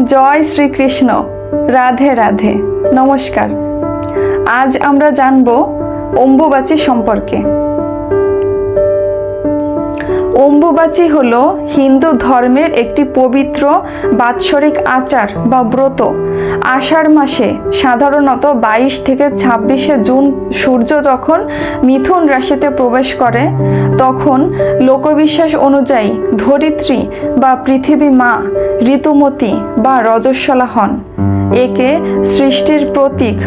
জয় শ্রীকৃষ্ণ। রাধে রাধে। নমস্কার। আজ আমরা জানব অম্বুবাচী সম্পর্কে। অম্বুবাচী হলো হিন্দু ধর্মের একটি পবিত্র বাৎসরিক আচার বা ব্রত। আষাঢ় মাসে সাধারণত 22 থেকে 26শে জুন সূর্য যখন মিথুন রাশিতে প্রবেশ করে তখন লোকবিশ্বাস অনুযায়ী ধরিত্রী বা পৃথিবী মা ঋতুমতী বা রজস্বলা হন। একে সৃষ্টির প্রতীক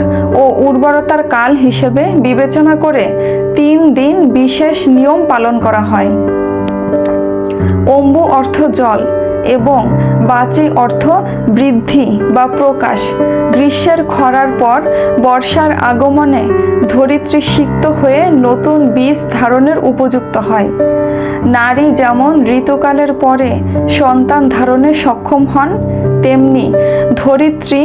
ও উর্বরতার কাল হিসেবে বিবেচনা করে 3 দিন বিশেষ নিয়ম পালন করা হয়। অম্বু অর্থ জল এবং বাচী অর্থ বৃদ্ধি বা প্রকাশ। গ্রীষ্মের খরার পর বর্ষার আগমনে ধরিত্রী সিক্ত হয়ে নতুন বীজ ধারণের উপযুক্ত হয়। নারী যেমন ঋতুকালের পরে সন্তান ধারণে সক্ষম হন, তেমনি ধরিত্রী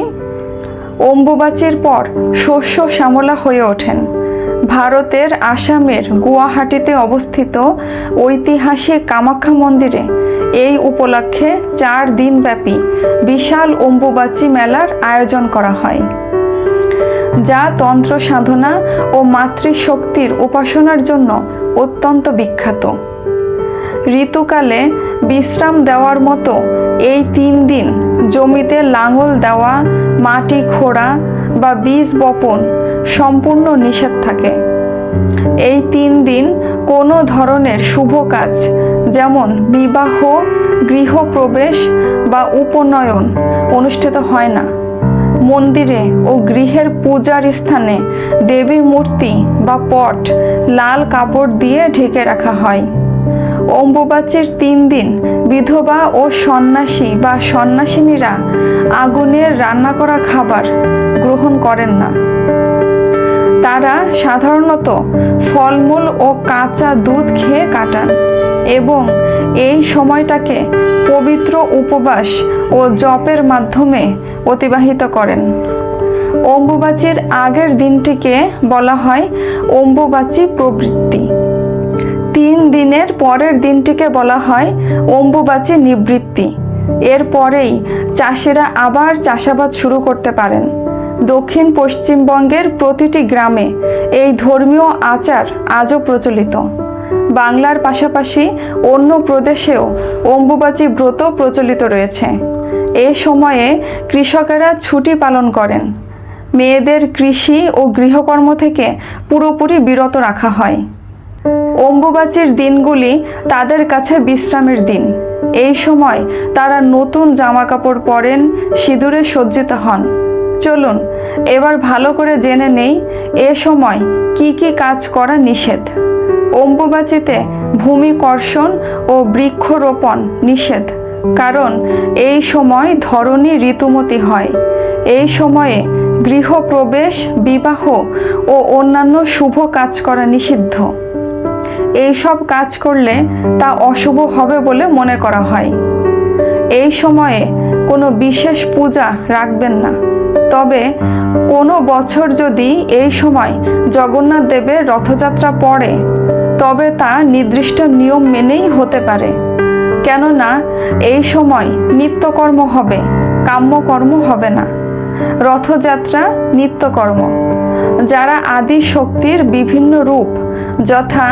অম্বুবাচীর পর শস্য শ্যামলা হয়ে ওঠেন। ভারতের আসামের গুয়াহাটিতে অবস্থিত ঐতিহাসিক কামাখ্যা মন্দিরে এই উপলক্ষে 4 দিনব্যাপী বিশাল অম্বুবাচী মেলার আয়োজন করা হয়, যা তন্ত্র সাধনা ও মাতৃশক্তির উপাসনার জন্য অত্যন্ত বিখ্যাত। ঋতুকালে বিশ্রাম দেওয়ার মতো এই 3 দিন জমিতে লাঙল দেওয়া, মাটি খোঁড়া বা বীজ বপন সম্পূর্ণ নিষেধ থাকে। এই 3 দিন কোনো ধরনের শুভ কাজ যেমন বিবাহ, গৃহপ্রবেশ বা উপনয়ন অনুষ্ঠিত হয় না। মন্দিরে ও গৃহের পূজার স্থানে দেবী মূর্তি বা পট লাল কাপড় দিয়ে ঢেকে রাখা হয়। অম্বুবাচীর 3 দিন বিধবা ও সন্ন্যাসী বা সন্ন্যাসিনীরা আগুনের রান্না করা খাবার গ্রহণ করেন না। তারা সাধারণত ফলমূল ও কাঁচা দুধ খেয়ে কাটান এবং এই সময়টাকে পবিত্র উপবাস ও জপের মাধ্যমে অতিবাহিত করেন। অম্বুবাচীর আগের দিনটিকে বলা হয় অম্বুবাচী প্রবৃত্তি। 3 দিনের পরের দিনটিকে বলা হয় অম্বুবাচী নিবৃত্তি। এর পরেই চাষিরা আবার চাষাবাদ শুরু করতে পারেন। দক্ষিণ পশ্চিমবঙ্গের প্রতিটি গ্রামে এই ধর্মীয় আচার আজও প্রচলিত। বাংলার পাশাপাশি অন্য প্রদেশেও অম্বুবাচী ব্রত প্রচলিত রয়েছে। এই সময়ে কৃষকেরা ছুটি পালন করেন। মেয়েদের কৃষি ও গৃহকর্ম থেকে পুরোপুরি বিরত রাখা হয়। অম্বুবাচীর দিনগুলি তাদের কাছে বিশ্রামের দিন। এই সময় তারা নতুন জামাকাপড় পরেন, সিঁদুরে সজ্জিত হন। চলুন এবার ভালো করে জেনে নেই এ সময় কি কি কাজ করা নিষেধ। অম্বুবাচীতে ভূমি কর্ষণ ও বৃক্ষরোপণ নিষেধ, কারণ এই সময় ধরণী ঋতুমতী হয়। এই সময়ে গৃহপ্রবেশ, বিবাহ ও অন্যান্য শুভ কাজ করা নিষিদ্ধ। এই সব কাজ করলে তা অশুভ হবে বলে মনে করা হয়। এই সময়ে কোনো বিশেষ পূজা রাখবেন না। তবে কোনো বছর যদি এই সময় জগন্নাথ দেবের রথযাত্রা পড়ে তবে তা নির্দিষ্ট নিয়ম মেনেই হতে পারে, কেননা এই সময় নিত্যকর্ম হবে, কাম্যকর্ম হবে না। রথযাত্রা নিত্যকর্ম। যারা আদি শক্তির বিভিন্ন রূপ যথা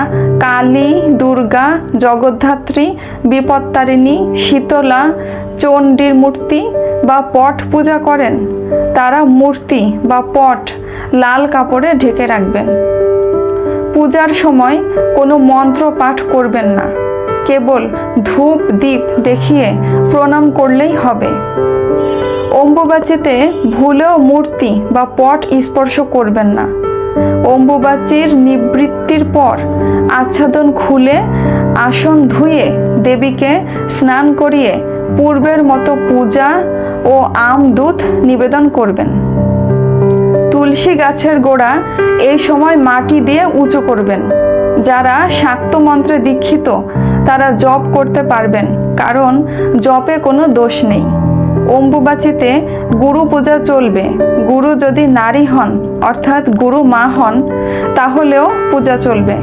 কালী, দুর্গা, জগদ্ধাত্রী, বিপত্তারিণী, শীতলা, চণ্ডীর মূর্তি বা পট পূজা করেন, তারা মূর্তি বা পট লাল কাপড়ে ঢেকে রাখবেন। পূজার সময় কোনো মন্ত্র পাঠ করবেন না, কেবল ধূপ দ্বীপ দেখিয়ে প্রণাম করলেই হবে। অম্বুবাচীতে ভুলেও মূর্তি বা পট স্পর্শ করবেন না। অম্বুবাচীর নিবৃত্তির পর আচ্ছাদন খুলে আসন ধুয়ে দেবীকে স্নান করিয়ে পূর্বের মতো পূজা ও আম দুধ নিবেদন করবেন। তুলসী গাছের গোড়া এই সময় মাটি দিয়ে উঁচু করবেন। যারা শাক্ত মন্ত্রে দীক্ষিত তারা জপ করতে পারবেন, কারণ জপে কোনো দোষ নেই। অম্বুবাচীতে গুরু পূজা চলবে। গুরু যদি নারী হন অর্থাৎ গুরু মা হন তাহলেও পূজা চলবে।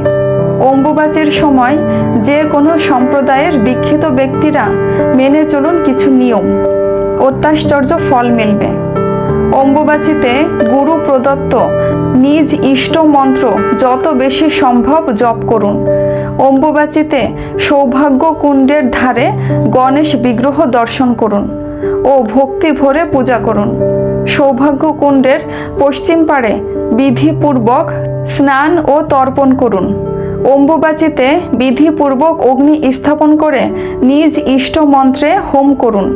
অম্বুবাচীর সময় যে কোনো সম্প্রদায়ের দীক্ষিত ব্যক্তিরা মেনে চলুন কিছু নিয়ম। অত্যাশ্চর্য ফল মিলবে। অম্বুবাচীতে গুরু প্রদত্ত নিজ ইষ্ট মন্ত্র যত বেশি সম্ভব জপ করুন। অম্বুবাচীতে সৌভাগ্য কুণ্ডের ধারে গণেশ বিগ্রহ দর্শন করুন ও ভক্তি ভরে পূজা করুন। সৌভাগ্য কুণ্ডের পশ্চিম পাড়ে বিধিপূর্বক স্নান ও তর্পণ করুন। অম্বুবাচীতে বিধিপূর্বক অগ্নি স্থাপন করে নিজ ইষ্ট মন্ত্রে হোম করুন।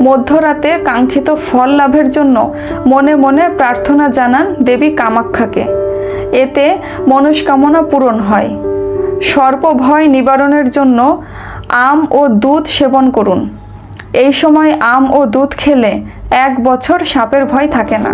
মধ্যরাতে কাঙ্ক্ষিত ফল লাভের জন্য মনে মনে প্রার্থনা জানান দেবী কামাখ্যাকে। এতে মনস্কামনা পূরণ হয়। সর্পভয় নিবারণের জন্য আম ও দুধ সেবন করুন। এই সময় আম ও দুধ খেলে 1 বছর সাপের ভয় থাকে না।